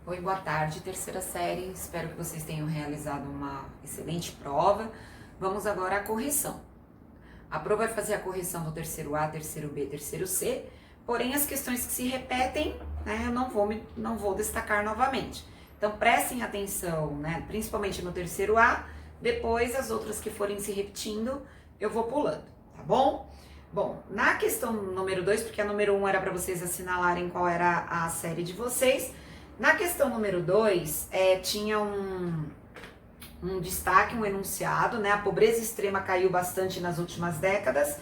Oi, boa tarde, terceira série. Espero que vocês tenham realizado uma excelente prova. Vamos agora à correção. A prova vai fazer a correção do terceiro A, terceiro B, terceiro C, porém as questões que se repetem, né, eu não vou destacar novamente. Então prestem atenção, né, principalmente no terceiro A, depois as outras que forem se repetindo, eu vou pulando, tá bom? Bom, na questão número 2, porque a número 1 era para vocês assinalarem qual era a série de vocês, na questão número 2, tinha um destaque, um enunciado, né? A pobreza extrema caiu bastante nas últimas décadas,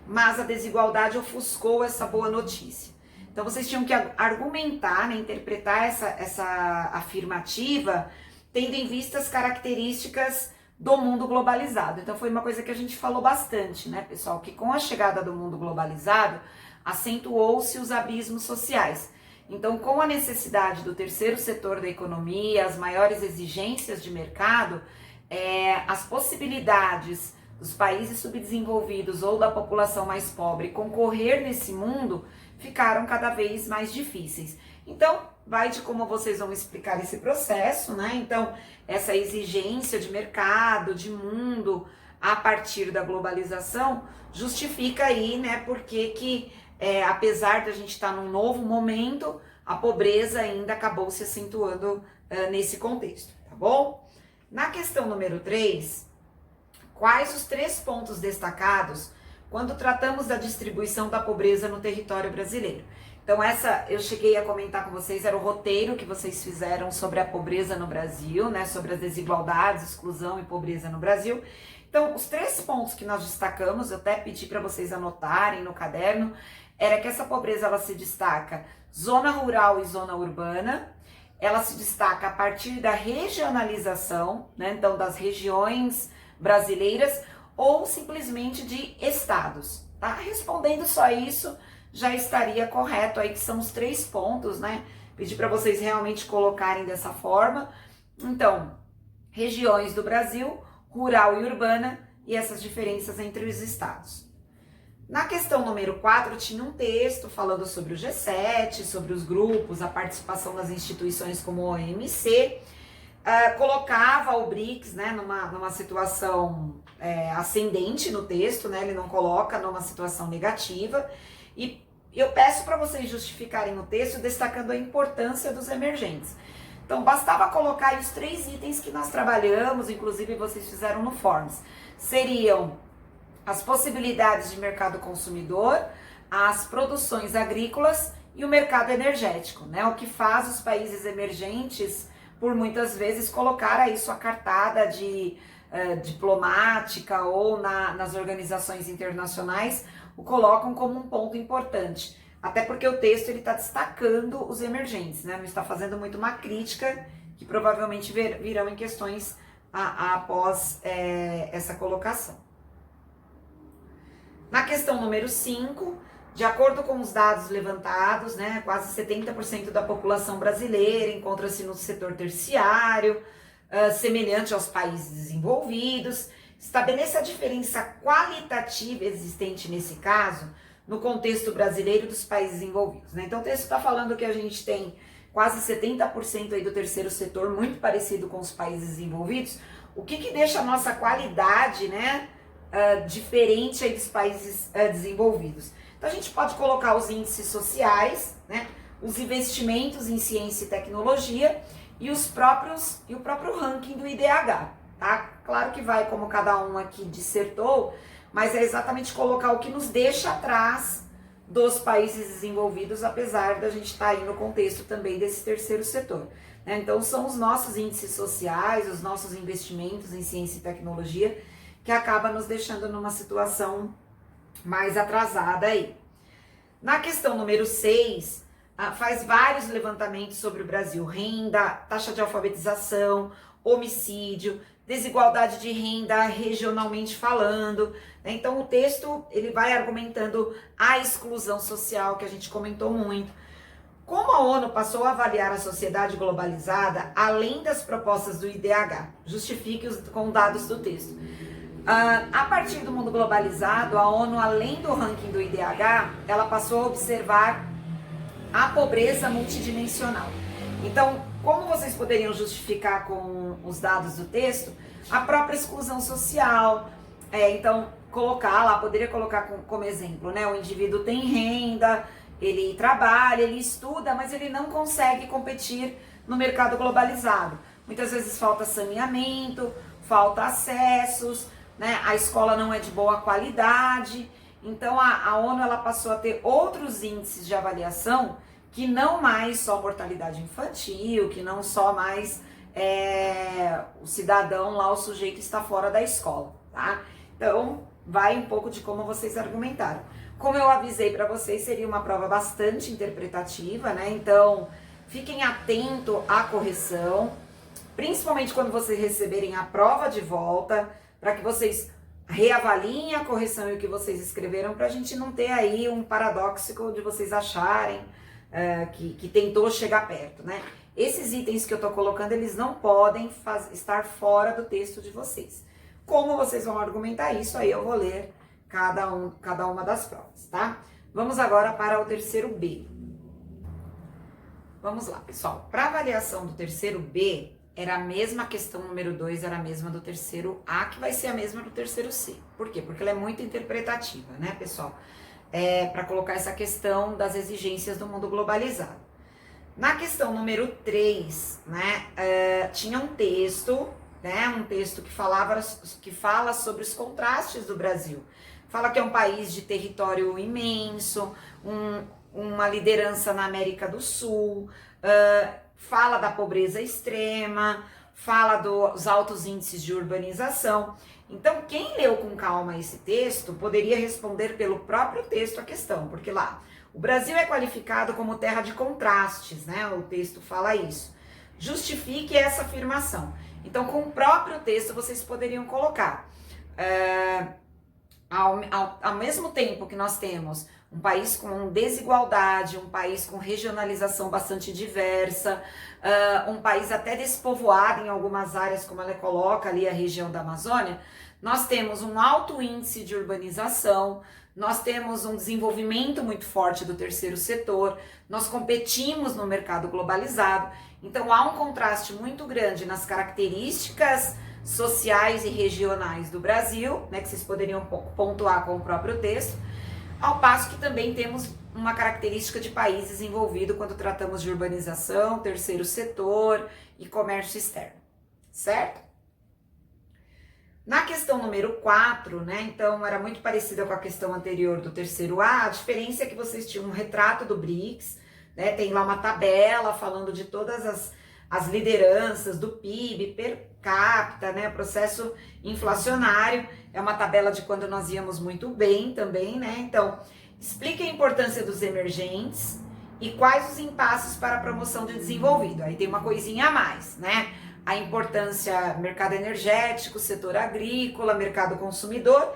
mas a desigualdade ofuscou essa boa notícia. Então vocês tinham que argumentar, né, interpretar essa afirmativa, tendo em vista as características do mundo globalizado. Então foi uma coisa que a gente falou bastante, né, pessoal, que com a chegada do mundo globalizado, acentuou-se os abismos sociais. Então, com a necessidade do terceiro setor da economia, as maiores exigências de mercado, as possibilidades dos países subdesenvolvidos ou da população mais pobre concorrer nesse mundo ficaram cada vez mais difíceis. Então, vai de como vocês vão explicar esse processo, né? Então, essa exigência de mercado, de mundo, a partir da globalização, justifica aí, né, porque que apesar de a gente estar num novo momento, a pobreza ainda acabou se acentuando nesse contexto, tá bom? Na questão número 3, quais os 3 pontos destacados quando tratamos da distribuição da pobreza no território brasileiro? Então essa eu cheguei a comentar com vocês, era o roteiro que vocês fizeram sobre a pobreza no Brasil, né, sobre as desigualdades, exclusão e pobreza no Brasil. Então os 3 pontos que nós destacamos, eu até pedi para vocês anotarem no caderno, era que essa pobreza ela se destaca zona rural e zona urbana, ela se destaca a partir da regionalização, né, então das regiões brasileiras ou simplesmente de estados, tá? Respondendo só isso, já estaria correto aí, que são os 3 pontos, né? Pedi para vocês realmente colocarem dessa forma. Então, regiões do Brasil, rural e urbana, e essas diferenças entre os estados. Na questão número 4, tinha um texto falando sobre o G7, sobre os grupos, a participação das instituições como o OMC, colocava o BRICS, né, numa situação ascendente no texto, né, ele não coloca numa situação negativa, e eu peço para vocês justificarem o texto destacando a importância dos emergentes. Então, bastava colocar aí os 3 itens que nós trabalhamos, inclusive vocês fizeram no Forms. Seriam as possibilidades de mercado consumidor, as produções agrícolas e o mercado energético, né? O que faz os países emergentes, por muitas vezes, colocar aí sua cartada de diplomática ou nas organizações internacionais, o colocam como um ponto importante. Até porque o texto ele está destacando os emergentes, né? Não está fazendo muito uma crítica que provavelmente virão em questões após essa colocação. Na questão número 5, de acordo com os dados levantados, né, quase 70% da população brasileira encontra-se no setor terciário, semelhante aos países desenvolvidos. Estabeleça a diferença qualitativa existente nesse caso no contexto brasileiro e dos países envolvidos, né? Então o texto está falando que a gente tem quase 70% aí do terceiro setor, muito parecido com os países desenvolvidos. O que deixa a nossa qualidade, né, diferente aí dos países desenvolvidos? Então a gente pode colocar os índices sociais, né, os investimentos em ciência e tecnologia e o próprio ranking do IDH, tá? Claro que vai como cada um aqui dissertou, mas é exatamente colocar o que nos deixa atrás dos países desenvolvidos, apesar da gente estar aí no contexto também desse terceiro setor, né? Então são os nossos índices sociais, os nossos investimentos em ciência e tecnologia que acaba nos deixando numa situação mais atrasada aí. Na questão número 6, faz vários levantamentos sobre o Brasil: renda, taxa de alfabetização, homicídio, desigualdade de renda regionalmente falando, né? Então o texto ele vai argumentando a exclusão social, que a gente comentou muito. Como a ONU passou a avaliar a sociedade globalizada além das propostas do IDH? Justifique com dados do texto. A partir do mundo globalizado, a ONU, além do ranking do IDH, ela passou a observar a pobreza multidimensional. Então, como vocês poderiam justificar com os dados do texto? A própria exclusão social. Então, poderia colocar como exemplo, né? O indivíduo tem renda, ele trabalha, ele estuda, mas ele não consegue competir no mercado globalizado. Muitas vezes falta saneamento, falta acessos, né? A escola não é de boa qualidade. Então a ONU ela passou a ter outros índices de avaliação que não mais só mortalidade infantil, que não só mais o cidadão lá, o sujeito está fora da escola, tá? Então vai um pouco de como vocês argumentaram. Como eu avisei para vocês, seria uma prova bastante interpretativa, né? Então fiquem atentos à correção, principalmente quando vocês receberem a prova de volta, para que vocês reavaliem a correção e o que vocês escreveram, para a gente não ter aí um paradoxo de vocês acharem que tentou chegar perto, né? Esses itens que eu tô colocando, eles não podem estar fora do texto de vocês. Como vocês vão argumentar isso, aí eu vou ler cada uma das provas, tá? Vamos agora para o terceiro B. Vamos lá, pessoal. Para avaliação do terceiro B, era a mesma questão número 2, era a mesma do terceiro A, que vai ser a mesma do terceiro C. Por quê? Porque ela é muito interpretativa, né, pessoal? Para colocar essa questão das exigências do mundo globalizado. Na questão número 3, né, tinha um texto, né, um texto que fala sobre os contrastes do Brasil. Fala que é um país de território imenso, uma liderança na América do Sul, fala da pobreza extrema, fala dos altos índices de urbanização. Então, quem leu com calma esse texto poderia responder pelo próprio texto a questão, porque lá, o Brasil é qualificado como terra de contrastes, né? O texto fala isso. Justifique essa afirmação. Então, com o próprio texto, vocês poderiam colocar. Ao mesmo tempo que nós temos um país com desigualdade, um país com regionalização bastante diversa, um país até despovoado em algumas áreas, como ela coloca ali a região da Amazônia, nós temos um alto índice de urbanização, nós temos um desenvolvimento muito forte do terceiro setor, nós competimos no mercado globalizado, então há um contraste muito grande nas características sociais e regionais do Brasil, né, que vocês poderiam pontuar com o próprio texto, ao passo que também temos uma característica de país desenvolvido quando tratamos de urbanização, terceiro setor e comércio externo, certo? Na questão número 4, né, então era muito parecida com a questão anterior do terceiro A diferença é que vocês tinham um retrato do BRICS, né, tem lá uma tabela falando de todas as lideranças do PIB per capita, né, processo inflacionário, é uma tabela de quando nós íamos muito bem também, né, então explique a importância dos emergentes e quais os impasses para a promoção de desenvolvido, aí tem uma coisinha a mais, né, a importância mercado energético, setor agrícola, mercado consumidor,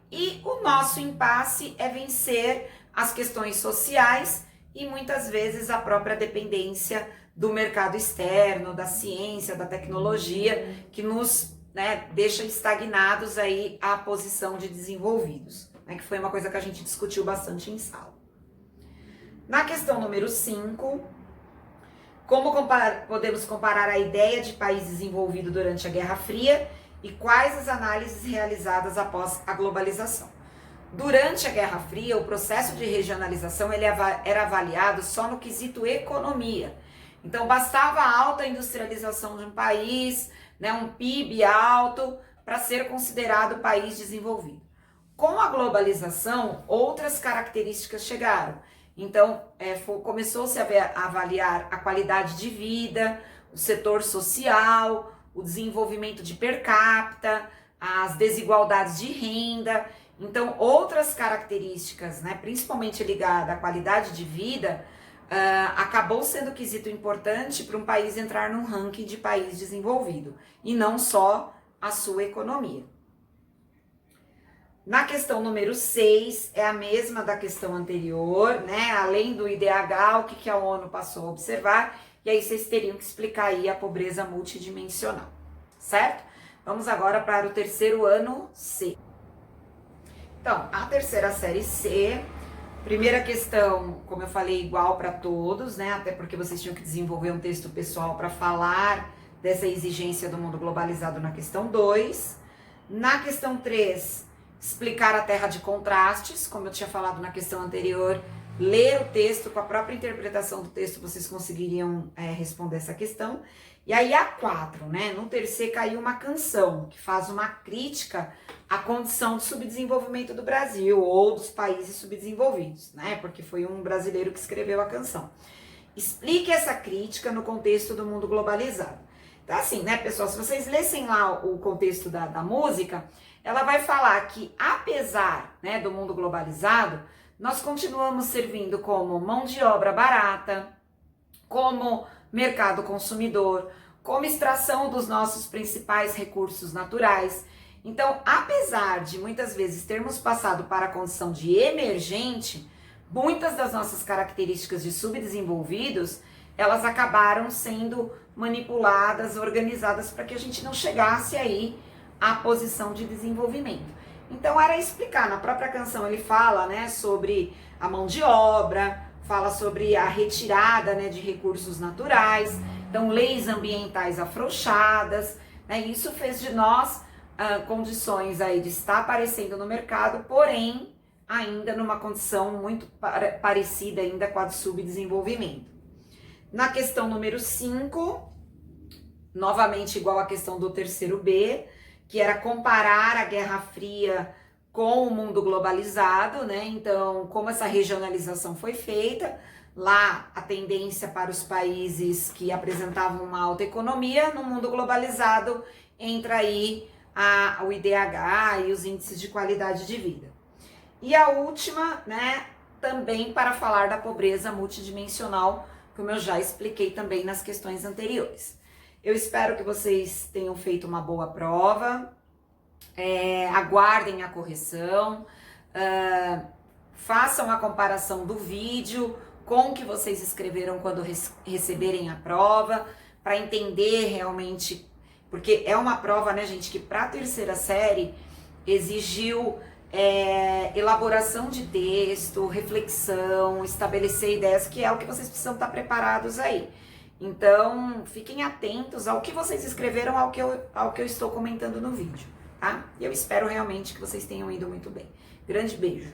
e o nosso impasse é vencer as questões sociais e muitas vezes a própria dependência do mercado externo, da ciência, da tecnologia, que nos, né, deixa estagnados aí a posição de desenvolvidos, né, que foi uma coisa que a gente discutiu bastante em sala. Na questão número 5, como podemos comparar a ideia de país desenvolvido durante a Guerra Fria e quais as análises realizadas após a globalização? Durante a Guerra Fria, o processo de regionalização era avaliado só no quesito economia. Então, bastava a alta industrialização de um país, né, um PIB alto, para ser considerado país desenvolvido. Com a globalização, outras características chegaram. Então, começou-se a avaliar a qualidade de vida, o setor social, o desenvolvimento de per capita, as desigualdades de renda. Então, outras características, né, principalmente ligada à qualidade de vida, acabou sendo quesito importante para um país entrar num ranking de país desenvolvido, e não só a sua economia. Na questão número 6, é a mesma da questão anterior, né? Além do IDH, o que a ONU passou a observar, e aí vocês teriam que explicar aí a pobreza multidimensional, certo? Vamos agora para o terceiro ano C. Então, a terceira série C, Primeira questão, como eu falei, igual para todos, né? Até porque vocês tinham que desenvolver um texto pessoal para falar dessa exigência do mundo globalizado na questão 2. Na questão 3, explicar a terra de contrastes, como eu tinha falado na questão anterior, ler o texto, com a própria interpretação do texto, vocês conseguiriam responder essa questão. E aí a 4, né? No terceiro caiu uma canção que faz uma crítica à condição de subdesenvolvimento do Brasil ou dos países subdesenvolvidos, né? Porque foi um brasileiro que escreveu a canção. Explique essa crítica no contexto do mundo globalizado. Então, assim, né, pessoal, se vocês lessem lá o contexto da música, ela vai falar que, apesar, né, do mundo globalizado, nós continuamos servindo como mão de obra barata, como mercado consumidor, como extração dos nossos principais recursos naturais. Então, apesar de muitas vezes termos passado para a condição de emergente, muitas das nossas características de subdesenvolvidos, elas acabaram sendo manipuladas, organizadas para que a gente não chegasse aí à posição de desenvolvimento. Então era explicar, na própria canção ele fala, né, sobre a mão de obra, fala sobre a retirada, né, de recursos naturais, então leis ambientais afrouxadas, né, isso fez de nós condições aí de estar aparecendo no mercado, porém ainda numa condição muito parecida ainda com a de subdesenvolvimento. Na questão número 5, novamente igual à questão do terceiro B, que era comparar a Guerra Fria com o mundo globalizado, né? Então, como essa regionalização foi feita, lá a tendência para os países que apresentavam uma alta economia, no mundo globalizado entra aí o IDH e os índices de qualidade de vida. E a última, né, também para falar da pobreza multidimensional, como eu já expliquei também nas questões anteriores. Eu espero que vocês tenham feito uma boa prova, aguardem a correção, façam a comparação do vídeo com o que vocês escreveram quando receberem a prova, para entender realmente, porque é uma prova, né, gente, que para a terceira série exigiu elaboração de texto, reflexão, estabelecer ideias, que é o que vocês precisam estar preparados aí. Então, fiquem atentos ao que vocês escreveram, ao que eu estou comentando no vídeo, tá? E eu espero realmente que vocês tenham ido muito bem. Grande beijo!